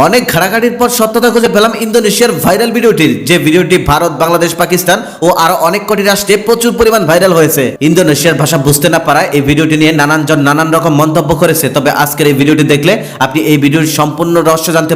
অনেক ঘাটাঘাটির পর সত্যতা খুঁজে পেলাম ইন্দোনেশিয়ার ভাইরাল ভিডিওটির, যে ভিডিওটি ভারত, বাংলাদেশ, পাকিস্তান ও আরো অনেক কোটি রাষ্ট্রে প্রচুর পরিমাণ ভাইরাল হয়েছে। ইন্দোনেশিয়ার ভাষা বুঝতে না পারায় এই ভিডিওটি নিয়ে নানানজন নানান রকম মন্তব্য করেছে। তবে আজকের এই ভিডিওটি দেখলে আপনি এই ভিডিওর সম্পূর্ণ রহস্য জানতে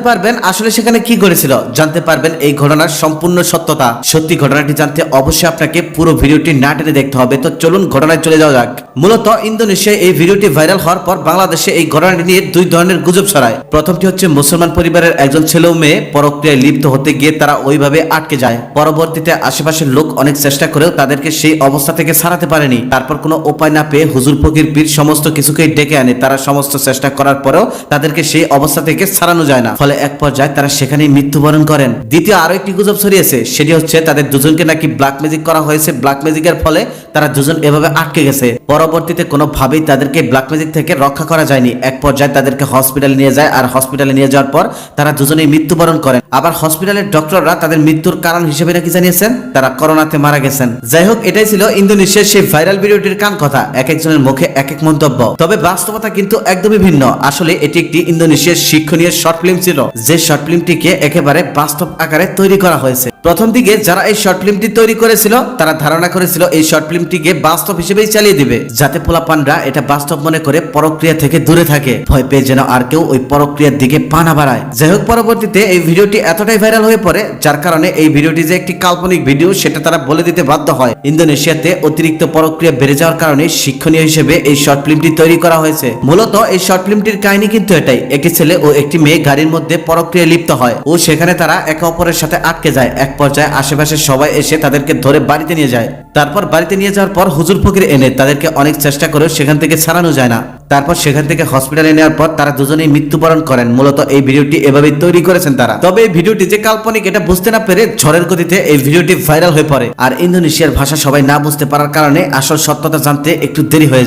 পারবেন আসলে সেখানে কি ঘটেছিল, জানতে পারবেন এই ঘটনার সম্পূর্ণ সত্যতা। সত্যি ঘটনাটি জানতে অবশ্যই আপনাকে পুরো ভিডিওটি না টেনে দেখতে হবে। তো চলুন ঘটনায় চলে যাওয়া যাক। মূলত ইন্দোনেশিয়ায় এই ভিডিওটি ভাইরাল হওয়ার পর বাংলাদেশে এই ঘটনাটি নিয়ে দুই ধরনের গুজব ছড়ায়। প্রথমটি হচ্ছে মুসলমান পরিবারের একজন ছেলে ও মেয়ে পরক্রিয়ায় লিপ্ত হতে গিয়ে তারা ওইভাবে আটকে যায়। পরবর্তীতে আশেপাশের লোক অনেক চেষ্টা করেও তাদেরকে সেই অবস্থা থেকে ছাড়াতে পারেনি। তারপর কোনো উপায় না পেয়ে হুজুর ফকির পীর সমস্ত কিছুকেই ডেকে আনে। তারা সমস্ত চেষ্টা করার পরেও তাদেরকে সেই অবস্থা থেকে ছাড়ানো যায় না। ফলে এক পর্যায়ে তারা সেখানেই মৃত্যুবরণ করেন। দ্বিতীয় আরো একটি গুজব ছড়িয়েছে, সেটি হচ্ছে তাদের দুজনকে নাকি ব্ল্যাক ম্যাজিক করা হয়েছে। ব্ল্যাক ম্যাজিকের ফলে তারা দুজন এভাবে আটকে গেছে। পরবর্তীতে কোনোভাবেই তাদেরকে ব্ল্যাক ম্যাজিক থেকে রক্ষা করা যায়নি। এক পর্যায়ে তাদেরকে হসপিটালে নিয়ে যায়, আর হসপিটালে নিয়ে যাওয়ার পর তারা দুজনেই মৃত্যুবরণ করেন। আবার হসপিটালের ডক্টররা তাদের মৃত্যুর কারণ হিসেবে নাকি জানিয়েছেন তারা করোনাতে মারা গেছেন। যাই হোক, এটাই ছিল ইন্দোনেশিয়ার সেই ভাইরাল ভিডিওটির কান কথা। এক একজনের মুখে এক এক মন্তব্য, তবে বাস্তবতা কিন্তু একদমই ভিন্ন। আসলে এটি একটি ইন্দোনেশিয়ার শিক্ষণীয় শর্ট ফিল্ম ছিল, যে শর্ট ফিল্মটিকে একেবারে বাস্তব আকারে তৈরি করা হয়েছে। প্রথম দিকে যারা এই শর্ট ফিল্মটি তৈরি করেছিল তারা ধারণা করেছিল এই শর্ট ফিল্মটিকে বাস্তব হিসেবেই চালিয়ে দিবে, যাতে পোলাপানরা এটা বাস্তব মনে করে পরক্রিয়া থেকে দূরে থাকে, ভয় পেয়ে যেন আর কেউ ওই পরক্রিয়ার দিকে পা না বাড়ায়। যাই হোক, পরবর্তীতে এই ভিডিওটি এতটাই ভাইরাল হয়ে পড়ে, যার কারণে এই ভিডিওটি যে একটি কাল্পনিক ভিডিও সেটা তারা বলে দিতে বাধ্য হয়। ইন্দোনেশিয়াতে অতিরিক্ত পরক্রিয়া বেড়ে যাওয়ার কারণে শিক্ষণীয় হিসেবে এই শর্ট ফিল্মটি তৈরি করা হয়েছে। মূলত এই শর্ট ফিল্মটির কাহিনী কিন্তু এটাই, একটি ছেলে ও একটি মেয়ে গাড়ির মধ্যে পরক্রিয়ায় লিপ্ত হয় ও সেখানে তারা একে অপরের সাথে আটকে যায়। এক পর্যায়ে আশেপাশের সবাই এসে তাদেরকে ধরে বাড়িতে নিয়ে যায়। তারপর বাড়িতে নিয়ে যাওয়ার পর হুজুর ফকির এনে তাদেরকে অনেক চেষ্টা করেও সেখান থেকে ছাড়ানো যায় না। তারপর সেখান থেকে হসপিটালে নেওয়ার পর তারা দুজনেই মৃত্যুবরণ করেন। মূলত এই ভিডিওটি এভাবেই তৈরি করেছেন তারা। তবে এই ভিডিওটি যে কাল্পনিক এটা বুঝতে না পেরে ঝড়ের গতিতে এই ভিডিওটি ভাইরাল হয়ে পড়ে। আর ইন্দোনেশিয়ার ভাষা সবাই না বুঝতে পারার কারণে আসল সত্যতা জানতে একটু দেরি হয়ে যায়।